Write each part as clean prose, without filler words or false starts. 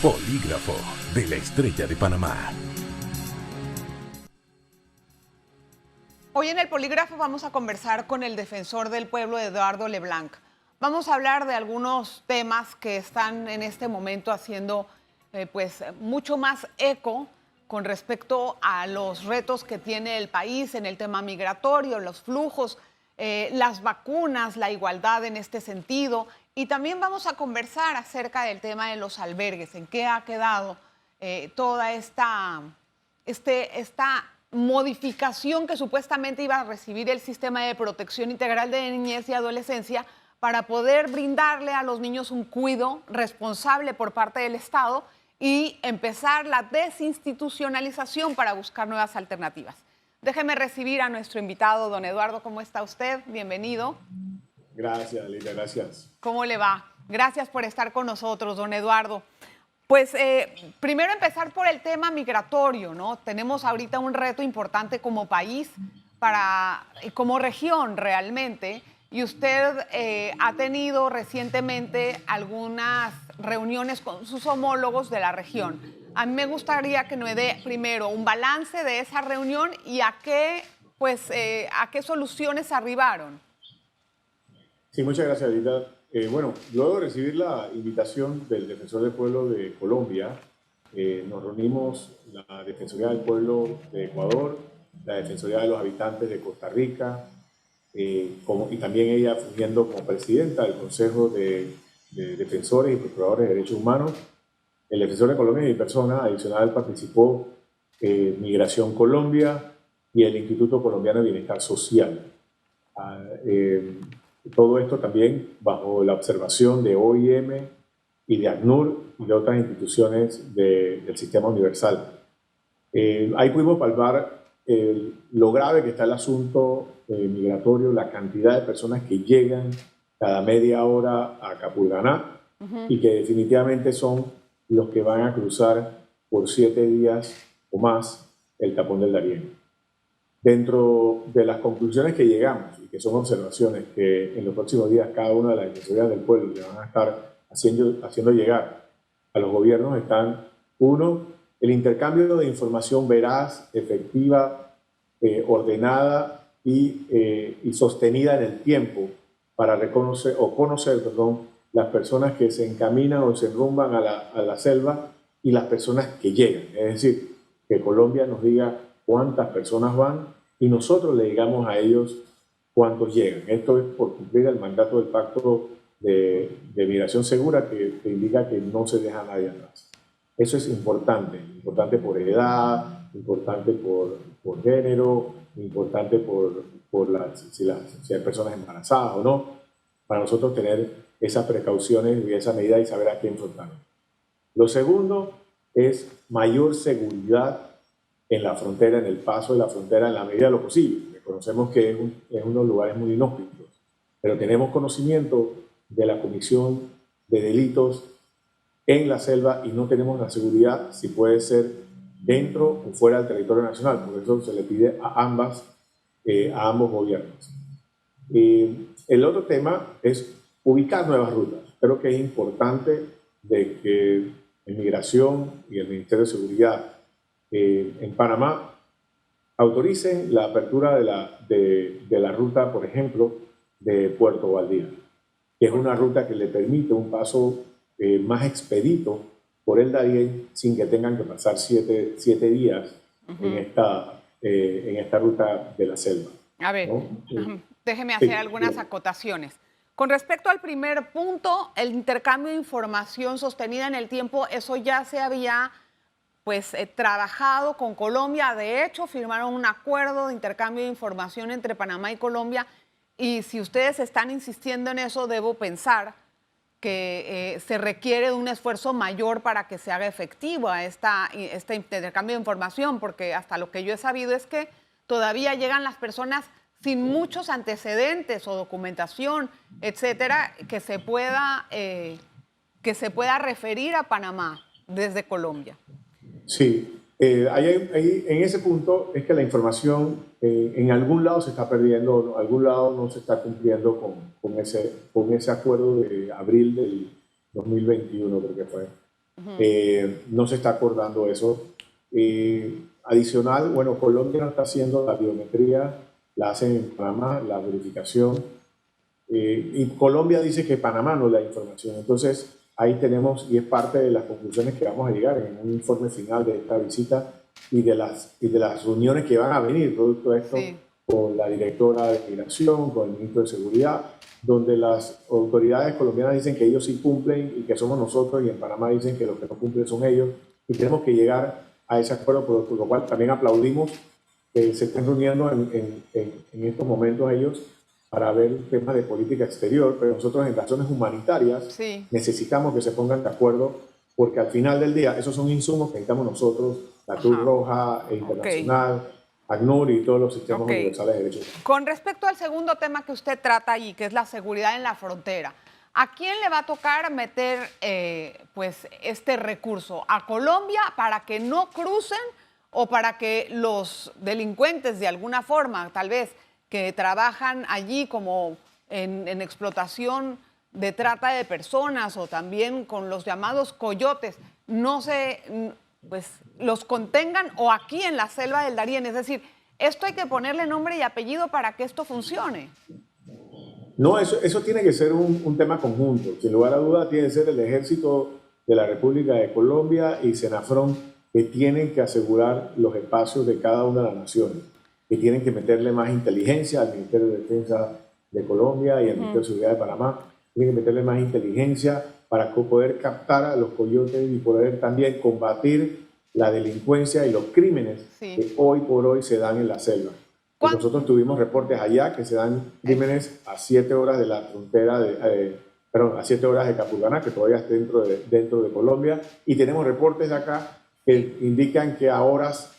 Polígrafo de la Estrella de Panamá. Hoy en el Polígrafo vamos a conversar con el defensor del pueblo, Eduardo Leblanc. Vamos a hablar de algunos temas que están en este momento haciendo mucho más eco con respecto a los retos que tiene el país en el tema migratorio, los flujos, las vacunas, la igualdad en este sentido. Y también vamos a conversar acerca del tema de los albergues, en qué ha quedado toda esta modificación que supuestamente iba a recibir el sistema de protección integral de niñez y adolescencia para poder brindarle a los niños un cuidado responsable por parte del Estado y empezar la desinstitucionalización para buscar nuevas alternativas. Déjeme recibir a nuestro invitado, don Eduardo. ¿Cómo está usted? Bienvenido. Gracias, Lita, gracias. ¿Cómo le va? Gracias por estar con nosotros, don Eduardo. Primero empezar por el tema migratorio, ¿no? Tenemos ahorita un reto importante como país y como región realmente. Y usted ha tenido recientemente algunas reuniones con sus homólogos de la región. A mí me gustaría que nos dé primero un balance de esa reunión y a qué soluciones arribaron. Sí, muchas gracias, Lita. Luego de recibir la invitación del Defensor del Pueblo de Colombia, nos reunimos la Defensoría del Pueblo de Ecuador, la Defensoría de los Habitantes de Costa Rica, y también ella fungiendo como presidenta del Consejo de Defensores y Procuradores de Derechos Humanos. El Defensor de Colombia y mi persona adicional participó Migración Colombia y el Instituto Colombiano de Bienestar Social. Todo esto también bajo la observación de OIM y de ACNUR y de otras instituciones del Sistema Universal. Ahí pudimos palpar lo grave que está el asunto migratorio, la cantidad de personas que llegan cada media hora a Capulganá y que definitivamente son los que van a cruzar por 7 días o más el tapón del Darién. Dentro de las conclusiones que llegamos, y que son observaciones que en los próximos días cada una de las defensorías del pueblo le van a estar haciendo llegar a los gobiernos, están, uno, el intercambio de información veraz, efectiva, ordenada y sostenida en el tiempo para conocer las personas que se encaminan o se enrumban a la selva y las personas que llegan. Es decir, que Colombia nos diga cuántas personas van y nosotros le digamos a ellos cuántos llegan. Esto es por cumplir el mandato del Pacto de Migración Segura que indica que no se deja a nadie atrás. Eso es importante por edad, importante por género, importante si hay personas embarazadas o no, para nosotros tener esas precauciones y esa medida y saber a quién enfrentarnos. Lo segundo es mayor seguridad en la frontera, en el paso de la frontera en la medida de lo posible. Reconocemos que es unos lugares muy inhóspitos, pero tenemos conocimiento de la comisión de delitos en la selva y no tenemos la seguridad si puede ser dentro o fuera del territorio nacional. Por eso se le pide a ambos gobiernos. El otro tema es ubicar nuevas rutas. Creo que es importante de que en Migración y el Ministerio de Seguridad en Panamá autoricen la apertura de la ruta, por ejemplo, de Puerto Valdía, que es una ruta que le permite un paso más expedito por el Darién sin que tengan que pasar 7 días en esta ruta de la selva. A ver, ¿no? déjeme hacer algunas acotaciones. Con respecto al primer punto, el intercambio de información sostenida en el tiempo, eso ya se había trabajado con Colombia. De hecho, firmaron un acuerdo de intercambio de información entre Panamá y Colombia. Y si ustedes están insistiendo en eso, debo pensar que se requiere de un esfuerzo mayor para que se haga efectivo este intercambio de información, porque hasta lo que yo he sabido es que todavía llegan las personas sin muchos antecedentes o documentación, etcétera, que se pueda referir a Panamá desde Colombia. Sí, en ese punto es que la información en algún lado se está perdiendo, en algún lado no se está cumpliendo con ese acuerdo de abril del 2021, creo que fue. No se está acordando eso. Adicional, bueno, Colombia no está haciendo la biometría, la hacen en Panamá, la verificación. Y Colombia dice que Panamá no da información. Entonces, ahí tenemos, y es parte de las conclusiones que vamos a llegar en un informe final de esta visita y de las reuniones que van a venir, producto de esto, Sí. con la directora de Migración, con el ministro de Seguridad, donde las autoridades colombianas dicen que ellos sí cumplen y que somos nosotros, y en Panamá dicen que los que no cumplen son ellos, y tenemos que llegar a ese acuerdo, por lo cual también aplaudimos que se estén reuniendo en estos momentos ellos para ver temas de política exterior, pero nosotros en razones humanitarias Sí. necesitamos que se pongan de acuerdo, porque al final del día esos son insumos que necesitamos nosotros, la Cruz Ajá. Roja Internacional, ACNUR y todos los sistemas Ok. universales de derechos humanos. Con respecto al segundo tema que usted trata allí, que es la seguridad en la frontera, ¿a quién le va a tocar meter pues este recurso? ¿A Colombia para que no crucen o para que los delincuentes de alguna forma, tal vez, que trabajan allí como en explotación de trata de personas o también con los llamados coyotes, no se, pues, los contengan, o aquí en la selva del Darién? Es decir, esto hay que ponerle nombre y apellido para que esto funcione. No, eso tiene que ser un tema conjunto. Sin lugar a duda, tiene que ser el Ejército de la República de Colombia y Senafrón, que tienen que asegurar los espacios de cada una de las naciones, que tienen que meterle más inteligencia al Ministerio de Defensa de Colombia y al Ministerio de Seguridad de Panamá. Tienen que meterle más inteligencia para poder captar a los coyotes y poder también combatir la delincuencia y los crímenes que hoy por hoy se dan en la selva. Pues nosotros tuvimos reportes allá que se dan crímenes a 7 horas de la frontera, a 7 horas de Capurganá, que todavía está dentro de Colombia, y tenemos reportes de acá que indican que a horas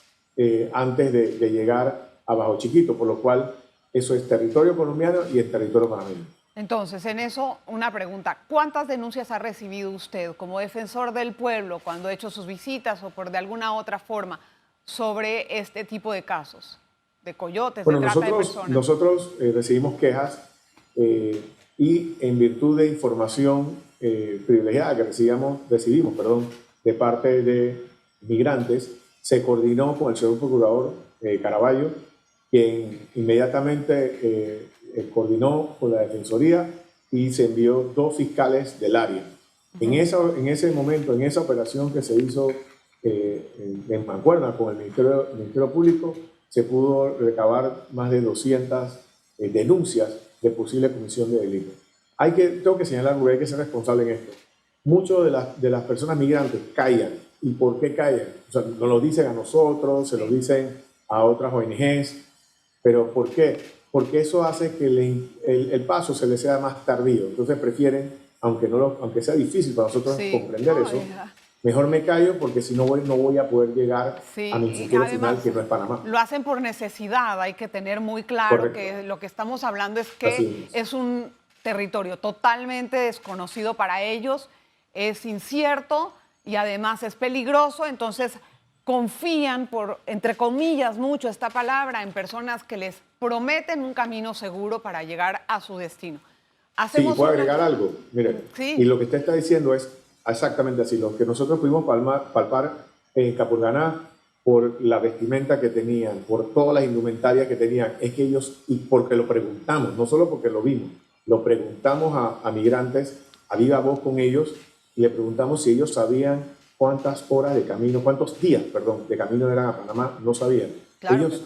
antes de llegar a Bajo Chiquito, por lo cual eso es territorio colombiano y es territorio panameño. Entonces, en eso, una pregunta. ¿Cuántas denuncias ha recibido usted como defensor del pueblo cuando ha hecho sus visitas o por de alguna otra forma sobre este tipo de casos de coyotes, Bueno, de trata de personas? nosotros recibimos quejas y en virtud de información privilegiada que recibimos de parte de migrantes, se coordinó con el señor procurador Caraballo, quien inmediatamente coordinó con la Defensoría y se envió 2 fiscales del área. En ese momento, en esa operación que se hizo en mancuerna con el Ministerio Público, se pudo recabar más de 200 denuncias de posible comisión de delito. Tengo que señalar, Rubén, hay que ser responsable en esto. Muchas de las personas migrantes callan. ¿Y por qué callan? O sea, nos lo dicen a nosotros, se lo dicen a otras ONGs, pero ¿por qué? Porque eso hace que el paso se les sea más tardío. Entonces prefieren, aunque sea difícil para nosotros comprender eso, mejor me callo porque si no voy a poder llegar a mi futuro final, que no es Panamá. Lo hacen por necesidad. Hay que tener muy claro que lo que estamos hablando es que es un territorio totalmente desconocido para ellos, es incierto y además es peligroso. Entonces confían, por, entre comillas, mucho esta palabra, en personas que les prometen un camino seguro para llegar a su destino. Sí, puedo agregar algo. Mire, y lo que usted está diciendo es exactamente así. Lo que nosotros pudimos palpar en Capurganá por la vestimenta que tenían, por todas las indumentarias que tenían, es que ellos, y porque lo preguntamos, no solo porque lo vimos, lo preguntamos a migrantes, a viva voz con ellos, y le preguntamos si ellos sabían cuántas horas de camino, cuántos días, perdón, de camino eran a Panamá, no sabían. Claro ellos,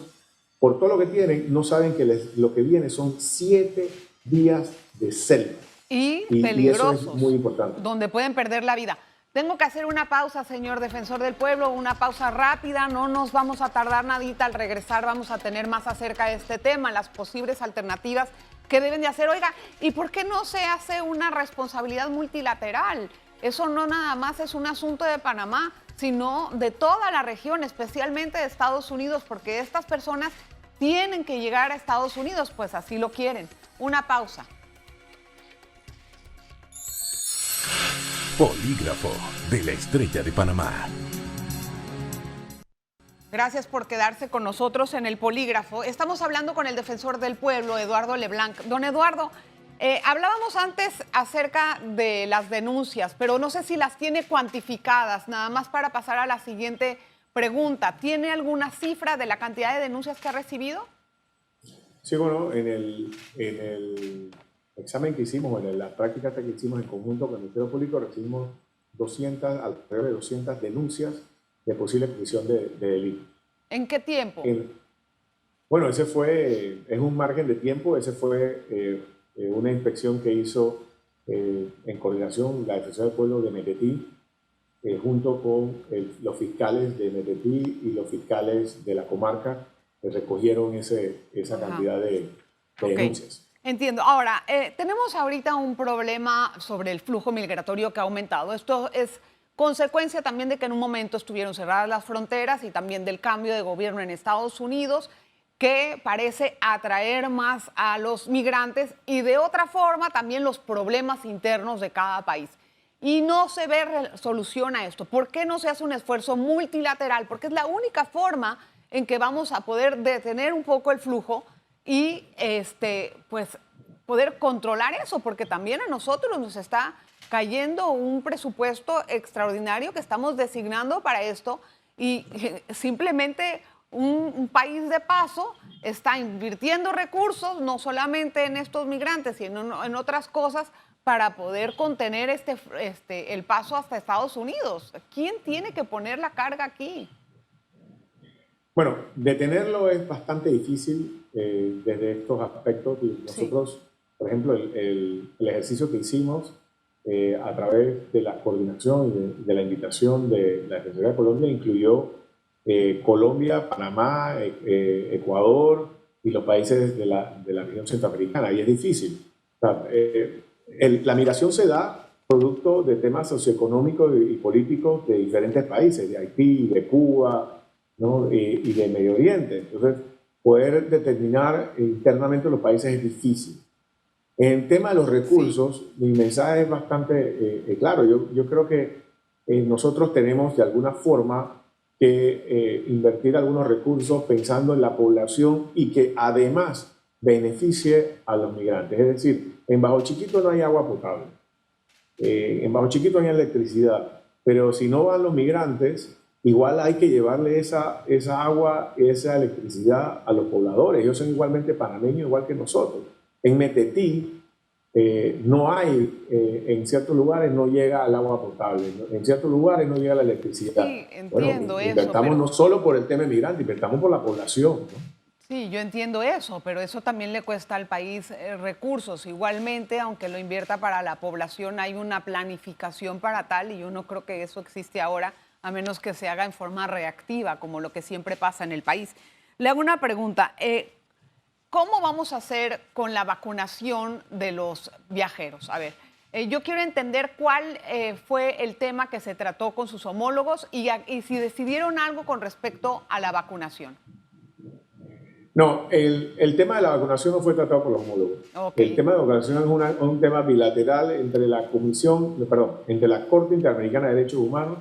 por todo lo que tienen, no saben que lo que viene son 7 días de selva. Y peligrosos, eso es muy importante. Donde pueden perder la vida. Tengo que hacer una pausa, señor defensor del pueblo, una pausa rápida, no nos vamos a tardar nadita. Al regresar vamos a tener más acerca de este tema, las posibles alternativas que deben de hacer. Oiga, ¿y por qué no se hace una responsabilidad multilateral? Eso no nada más es un asunto de Panamá, sino de toda la región, especialmente de Estados Unidos, porque estas personas tienen que llegar a Estados Unidos, pues así lo quieren. Una pausa. Polígrafo de la Estrella de Panamá. Gracias por quedarse con nosotros en el Polígrafo. Estamos hablando con el defensor del pueblo, Eduardo Leblanc. Don Eduardo, Hablábamos antes acerca de las denuncias, pero no sé si las tiene cuantificadas, nada más para pasar a la siguiente pregunta. ¿Tiene alguna cifra de la cantidad de denuncias que ha recibido? Sí, bueno, en el examen que hicimos, en la práctica que hicimos en conjunto con el Ministerio Público, recibimos alrededor de 200 denuncias de posible comisión de delito. ¿En qué tiempo? Bueno, es un margen de tiempo, ese fue una inspección que hizo en coordinación la Defensoría del Pueblo de Metetí, junto con los fiscales de Metetí y los fiscales de la comarca, que recogieron esa cantidad de denuncias. Entiendo. Ahora, tenemos ahorita un problema sobre el flujo migratorio que ha aumentado. Esto es consecuencia también de que en un momento estuvieron cerradas las fronteras y también del cambio de gobierno en Estados Unidos, que parece atraer más a los migrantes y de otra forma también los problemas internos de cada país. Y no se ve solución a esto. ¿Por qué no se hace un esfuerzo multilateral? Porque es la única forma en que vamos a poder detener un poco el flujo y pues poder controlar eso, porque también a nosotros nos está cayendo un presupuesto extraordinario que estamos designando para esto y simplemente un país de paso está invirtiendo recursos no solamente en estos migrantes, sino en otras cosas para poder contener el paso hasta Estados Unidos. ¿Quién tiene que poner la carga aquí? Bueno, detenerlo es bastante difícil desde estos aspectos. Nosotros, por ejemplo, el ejercicio que hicimos a través de la coordinación y de la invitación de la Defensoría de Colombia incluyó Colombia, Panamá, Ecuador y los países de la región centroamericana. Y es difícil. O sea, la migración se da producto de temas socioeconómicos y políticos de diferentes países, de Haití, de Cuba, ¿no? y de Medio Oriente. Entonces, poder determinar internamente los países es difícil. En el tema de los recursos, mi mensaje es bastante claro. Yo creo que nosotros tenemos de alguna forma que invertir algunos recursos pensando en la población y que además beneficie a los migrantes. Es decir, en Bajo Chiquito no hay agua potable, en Bajo Chiquito no hay electricidad, pero si no van los migrantes, igual hay que llevarle esa agua, esa electricidad a los pobladores. Ellos son igualmente panameños, igual que nosotros. En Metetí no hay, en ciertos lugares no llega el agua potable, ¿no? En ciertos lugares no llega la electricidad. Sí, entiendo eso. Invertamos pero... no solo por el tema migrante, invertamos por la población, ¿no? Sí, yo entiendo eso, pero eso también le cuesta al país recursos. Igualmente, aunque lo invierta para la población, hay una planificación para tal y yo no creo que eso existe ahora, a menos que se haga en forma reactiva, como lo que siempre pasa en el país. Le hago una pregunta. ¿Cómo vamos a hacer con la vacunación de los viajeros? A ver, yo quiero entender cuál fue el tema que se trató con sus homólogos y si decidieron algo con respecto a la vacunación. No, el tema de la vacunación no fue tratado por los homólogos. Okay. El tema de la vacunación es un tema bilateral entre la entre la Corte Interamericana de Derechos Humanos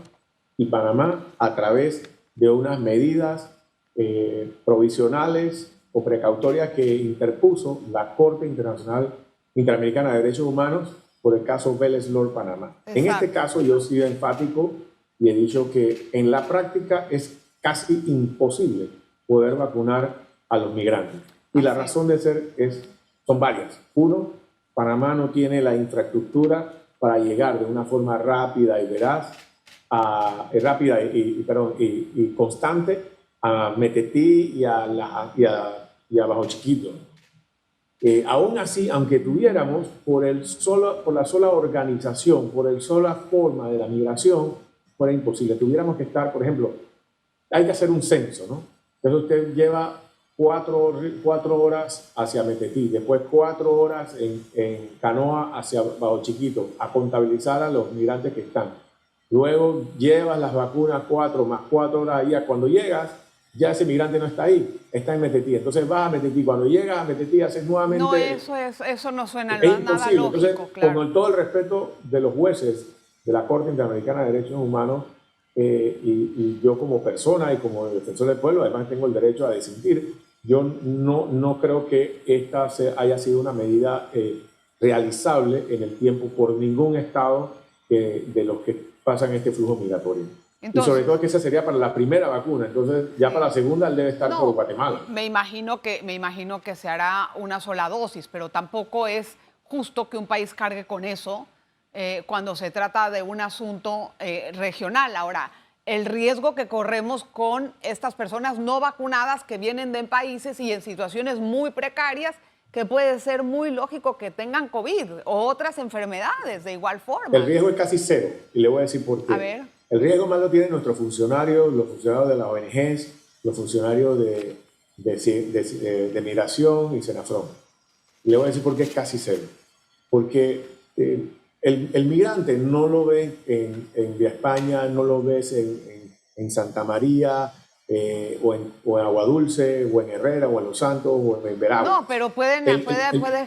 y Panamá a través de unas medidas provisionales o precautorias que interpuso la Corte Interamericana de Derechos Humanos por el caso Vélez Lord Panamá. Exacto. En este caso yo he sido enfático y he dicho que en la práctica es casi imposible poder vacunar a los migrantes. Y la razón de ser son varias. Uno, Panamá no tiene la infraestructura para llegar de una forma rápida y veraz, y constante a Metetí y a Bajo Chiquito. Aún así, aunque tuviéramos, por la sola organización, por la sola forma de la migración, fuera imposible. Tuviéramos que estar, por ejemplo, hay que hacer un censo, ¿no? Entonces usted lleva 4 horas hacia Metetí, después 4 horas en canoa hacia Bajo Chiquito, a contabilizar a los migrantes que están. Luego llevas las vacunas 4 más 4 horas allá. Cuando llegas, ya ese migrante no está ahí, está en Metetí. Entonces vas a Metetí. Cuando llegas a Metetí, haces nuevamente... No, eso no suena nada lógico. Entonces, claro. Con todo el respeto de los jueces de la Corte Interamericana de Derechos Humanos, y yo como persona y como defensor del pueblo, además tengo el derecho a disentir, yo no creo que esta haya sido una medida realizable en el tiempo por ningún estado de los que pasan este flujo migratorio. Entonces, y sobre todo que esa sería para la primera vacuna, entonces ya para la segunda él debe estar por Guatemala. Me imagino que se hará una sola dosis, pero tampoco es justo que un país cargue con eso cuando se trata de un asunto regional. Ahora, el riesgo que corremos con estas personas no vacunadas que vienen de países y en situaciones muy precarias, que puede ser muy lógico que tengan COVID o otras enfermedades de igual forma. El riesgo es casi cero, y le voy a decir por qué. A ver. El riesgo más lo tienen nuestros funcionarios, los funcionarios de las ONGs, los funcionarios de Migración y Senafrón. Y le voy a decir por qué es casi cero. Porque el migrante no lo ves en Vía España, no lo ves en Santa María, o en Aguadulce, o en Herrera, o en Los Santos, o en Veraguas. No, pero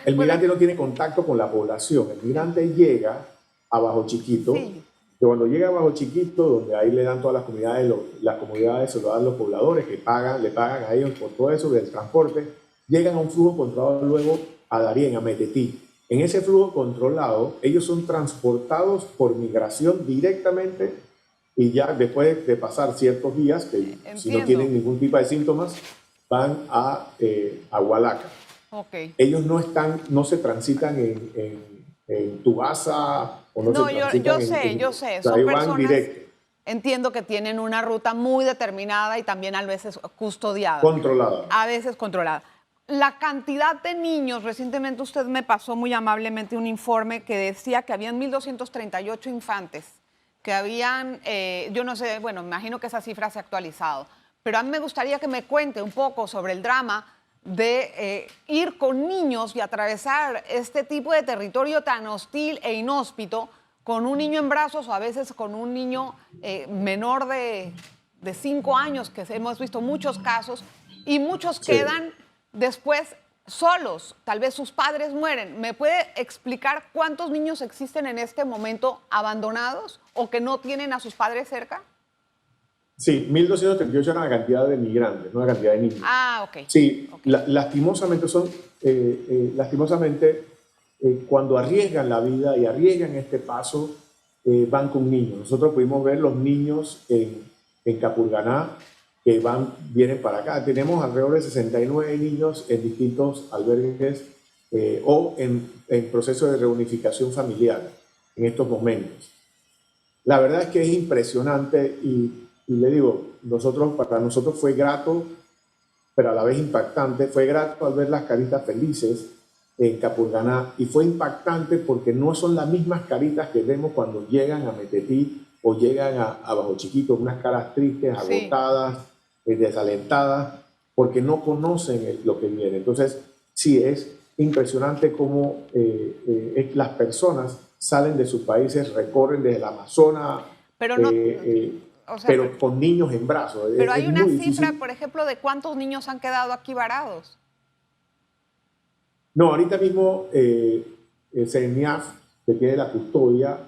el migrante no tiene contacto con la población. El migrante llega a Bajo Chiquito. Sí. Que cuando llega a Bajo Chiquito, donde ahí le dan todas las comunidades se lo dan los pobladores que le pagan a ellos por todo eso del transporte, llegan a un flujo controlado luego a Darién, a Metetí. En ese flujo controlado, ellos son transportados por migración directamente y ya después de pasar ciertos días, que si no tienen ningún tipo de síntomas, van a Hualaca. Okay. Ellos no se transitan en Tubasa o no se transitan yo sé. Son personas, directo. Entiendo que tienen una ruta muy determinada y también a veces custodiada. Controlada. A veces controlada. La cantidad de niños, recientemente usted me pasó muy amablemente un informe que decía que habían 1.238 infantes, que habían, yo no sé, bueno, me imagino que esa cifra se ha actualizado, pero a mí me gustaría que me cuente un poco sobre el drama de ir con niños y atravesar este tipo de territorio tan hostil e inhóspito con un niño en brazos o a veces con un niño menor de 5 años, que hemos visto muchos casos, y muchos quedan después solos, tal vez sus padres mueren. ¿Me puede explicar cuántos niños existen en este momento abandonados o que no tienen a sus padres cerca? Sí, 1.238 era la cantidad de migrantes, no la cantidad de niños. Ah, ok. Sí, okay. Lastimosamente cuando arriesgan la vida y arriesgan este paso, van con niños. Nosotros pudimos ver los niños en Capurganá que vienen para acá. Tenemos alrededor de 69 niños en distintos albergues o en proceso de reunificación familiar en estos momentos. La verdad es que es impresionante y le digo, para nosotros fue grato, pero a la vez impactante. Fue grato al ver las caritas felices en Capurganá y fue impactante porque no son las mismas caritas que vemos cuando llegan a Metetí o llegan a Bajo Chiquito, unas caras tristes, agotadas, desalentadas, porque no conocen lo que viene. Entonces, sí, es impresionante cómo las personas salen de sus países, recorren desde el Amazonas, pero con niños en brazos. Pero hay una cifra, por ejemplo, de cuántos niños han quedado aquí varados. No, ahorita mismo el CENIAF, que tiene la custodia,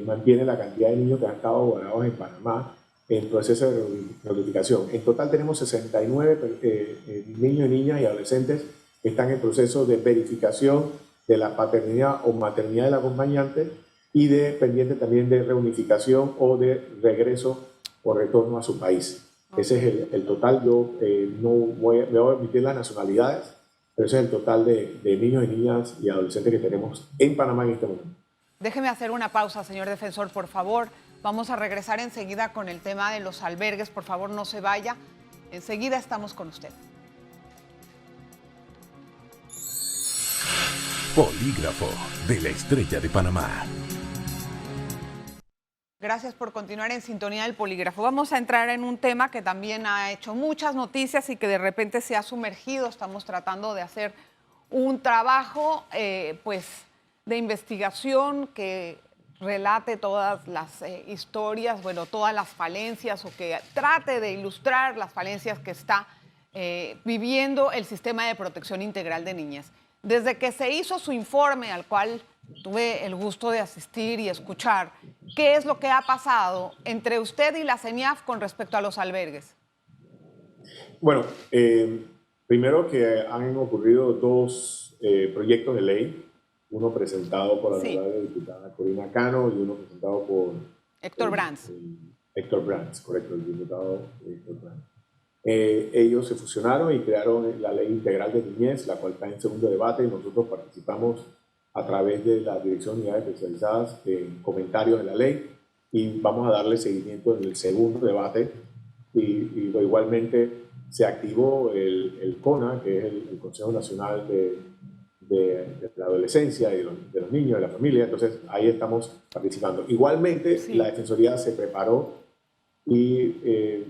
mantiene la cantidad de niños que han estado varados en Panamá en proceso de reunificación. En total tenemos 69 niños y niñas y adolescentes que están en proceso de verificación de la paternidad o maternidad del acompañante y pendiente también de reunificación o de regreso o retorno a su país. Ese es el total. Yo no voy a omitir las nacionalidades, pero ese es el total de niños y niñas y adolescentes que tenemos en Panamá en este momento. Déjeme hacer una pausa, señor defensor, por favor. Vamos a regresar enseguida con el tema de los albergues. Por favor, no se vaya. Enseguida estamos con usted. Polígrafo de la Estrella de Panamá. Gracias por continuar en sintonía del Polígrafo. Vamos a entrar en un tema que también ha hecho muchas noticias y que de repente se ha sumergido. Estamos tratando de hacer un trabajo de investigación que relate todas las historias, todas las falencias o que trate de ilustrar las falencias que está viviendo el sistema de protección integral de niñas. Desde que se hizo su informe, al cual tuve el gusto de asistir y escuchar, ¿qué es lo que ha pasado entre usted y la CENIAF con respecto a los albergues? Bueno, primero que han ocurrido dos proyectos de ley uno presentado por la Sí, honorable diputada Corina Cano y uno presentado por Héctor Brands. Héctor Brands, correcto, el diputado Héctor Brands. Ellos se fusionaron y crearon la Ley Integral de Niñez, la cual está en segundo debate, y nosotros participamos a través de la Dirección de Unidades Especializadas en comentarios de la ley, y vamos a darle seguimiento en el segundo debate. Y igualmente se activó el CONA, que es el Consejo Nacional de la Adolescencia y de los niños, de la familia. Entonces ahí estamos participando. Igualmente Sí. la Defensoría se preparó y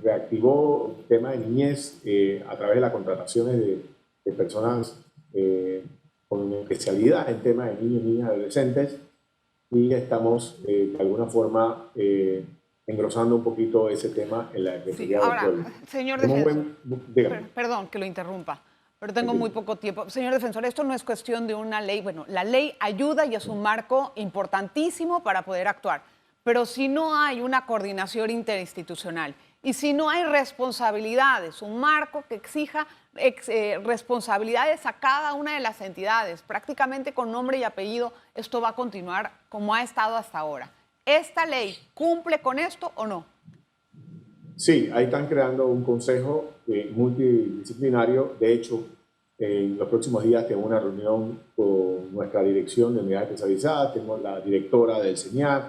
reactivó el tema de niñez a través de las contrataciones de personas con especialidad en temas de niños, niñas, adolescentes, y estamos de alguna forma engrosando un poquito ese tema en la Sí, Defensoría del ahora, Pueblo. señor Tenemos defensor, dígame. perdón que lo interrumpa, pero tengo Ok. muy poco tiempo. Señor defensor, esto no es cuestión de una ley. Bueno, la ley ayuda y es un marco importantísimo para poder actuar, pero si no hay una coordinación interinstitucional y si no hay responsabilidades, un marco que exija responsabilidades a cada una de las entidades, prácticamente con nombre y apellido, esto va a continuar como ha estado hasta ahora. ¿Esta ley cumple con esto o no? Sí, ahí están creando un consejo multidisciplinario. De hecho, en los próximos días tengo una reunión con nuestra dirección de unidades especializadas, tengo la directora del CENIAF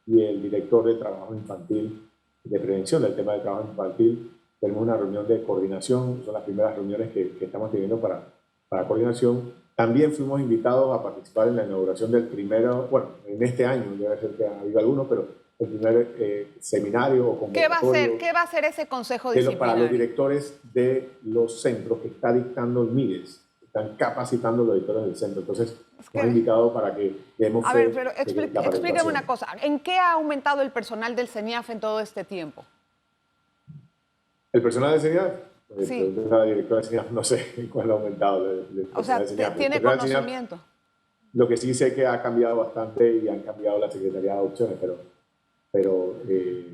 y el director de trabajo infantil, de prevención del tema del trabajo infantil. Tenemos una reunión de coordinación, son las primeras reuniones que estamos teniendo para coordinación. También fuimos invitados a participar en la inauguración del primero, bueno, en este año, debe ser que ha habido algunos, pero el primer seminario o conversatorio ¿Qué va a hacer ese consejo para los disciplinario? directores de los centros que está dictando el MIDES. Están capacitando los directores del centro. Entonces, nos han invitado para que demos A fe ver, pero de la explíqueme participación. una cosa. ¿En qué ha aumentado el personal del CENIAF en todo este tiempo? El personal de CENIAF, Sí. la directora de CENIAF, no sé cuál ha aumentado el O sea, personal de CENIAF. tiene El personal de CENIAF, conocimiento. lo que sí sé que ha cambiado bastante y han cambiado la Secretaría de Adopciones, pero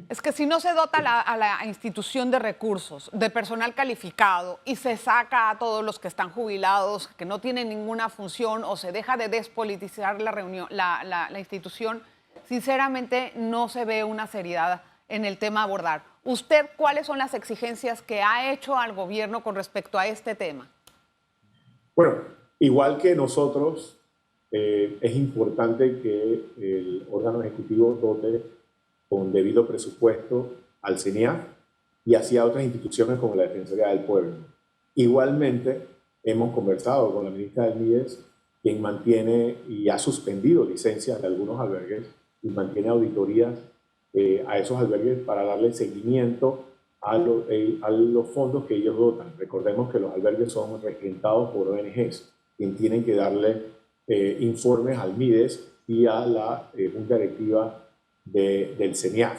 Es que si no se dota a la institución de recursos, de personal calificado, y se saca a todos los que están jubilados, que no tienen ninguna función, o se deja de despolitizar la reunión, la institución, sinceramente no se ve una seriedad en el tema a abordar. ¿Usted cuáles son las exigencias que ha hecho al gobierno con respecto a este tema? bueno, igual que nosotros, es importante que el órgano ejecutivo dote con debido presupuesto al CENIAF y hacia otras instituciones como la Defensoría del Pueblo. Igualmente, hemos conversado con la ministra del MIDES, quien mantiene y ha suspendido licencias de algunos albergues y mantiene auditorías a esos albergues para darle seguimiento a los fondos que ellos dotan. Recordemos que los albergues son regentados por ONGs, quienes tienen que darle informes al MIDES y a la Junta Directiva del CENIAF.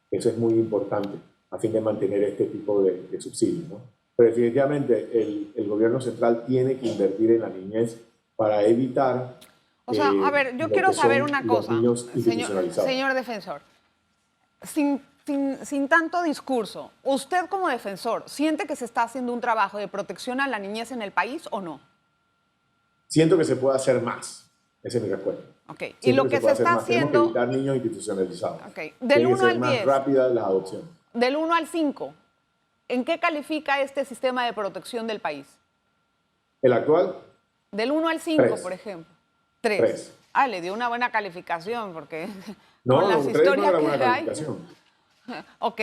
Eso es muy importante a fin de mantener este tipo de subsidios, ¿no? Pero definitivamente el gobierno central tiene que invertir en la niñez para evitar O sea, a ver, yo lo quiero que saber son una los cosa, niños institucionalizados. señor defensor. Sin tanto discurso, ¿usted como defensor siente que se está haciendo un trabajo de protección a la niñez en el país o no? Siento que se puede hacer más. Esa es mi respuesta. Okay. Y Siento lo que se puede hacer está más. Tenemos que haciendo, evitar niños institucionalizados. okay. Tiene que ser más rápida las adopciones. Del 1 al 5, ¿en qué califica este sistema de protección del país? El actual, Del 1 al 5, 3. por ejemplo. 3. 3. Ah, le dio una buena calificación porque No, con las 3 no historias era buena que hay. calificación. Ok.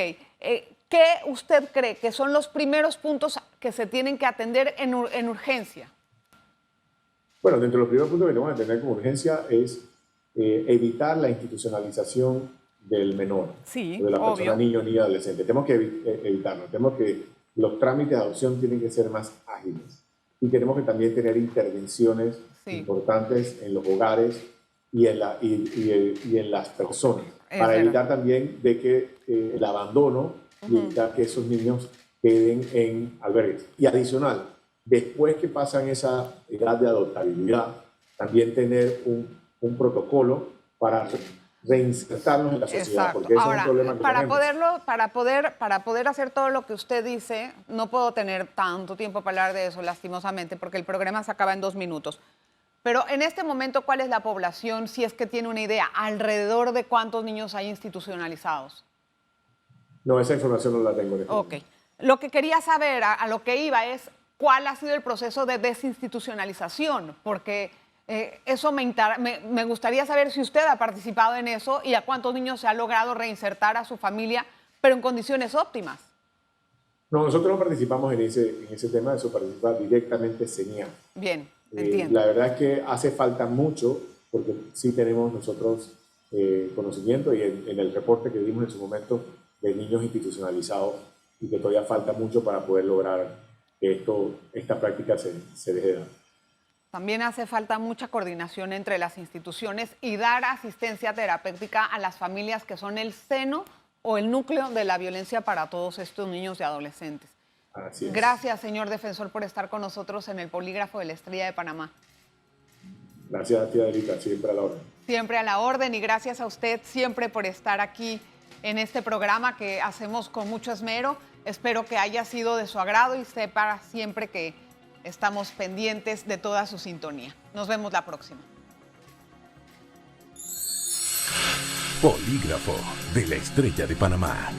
¿Qué usted cree que son los primeros puntos que se tienen que atender en urgencia? Bueno, dentro de los primeros puntos que tenemos que atender como urgencia es evitar la institucionalización del menor, Sí, o de la persona, obvio. niño, niña, adolescente. Tenemos que evitarlo. Tenemos que los trámites de adopción tienen que ser más ágiles. Y tenemos que también tener intervenciones importantes en los hogares y en las personas, para evitar también de que el abandono y evitar que esos niños queden en albergues. Y adicional, después que pasan esa edad de adoptabilidad, también tener un protocolo para reinsertarnos en la sociedad. Exacto. Porque ese Ahora, es un problema que tenemos. para poder hacer todo lo que usted dice, no puedo tener tanto tiempo para hablar de eso, lastimosamente, porque el programa se acaba en 2 minutos. Pero en este momento, ¿cuál es la población, si es que tiene una idea, alrededor de cuántos niños hay institucionalizados? No, esa información no la tengo en este Ok. momento. Lo que quería saber, a lo que iba, es cuál ha sido el proceso de desinstitucionalización, porque eso me gustaría saber si usted ha participado en eso y a cuántos niños se ha logrado reinsertar a su familia, pero en condiciones óptimas. No, nosotros no participamos en ese tema, eso participa directamente CENIAF. Bien, entiendo. La verdad es que hace falta mucho, porque sí tenemos nosotros conocimiento y en el reporte que dimos en su momento de niños institucionalizados y que todavía falta mucho para poder lograr que esta práctica se deje de dar. También hace falta mucha coordinación entre las instituciones y dar asistencia terapéutica a las familias que son el seno o el núcleo de la violencia para todos estos niños y adolescentes. Así es. Gracias, señor defensor, por estar con nosotros en el Polígrafo de la Estrella de Panamá. Gracias, tía Adelita, siempre a la orden. Siempre a la orden y gracias a usted siempre por estar aquí en este programa que hacemos con mucho esmero. Espero que haya sido de su agrado y sepa siempre que estamos pendientes de toda su sintonía. Nos vemos la próxima. Polígrafo de la Estrella de Panamá.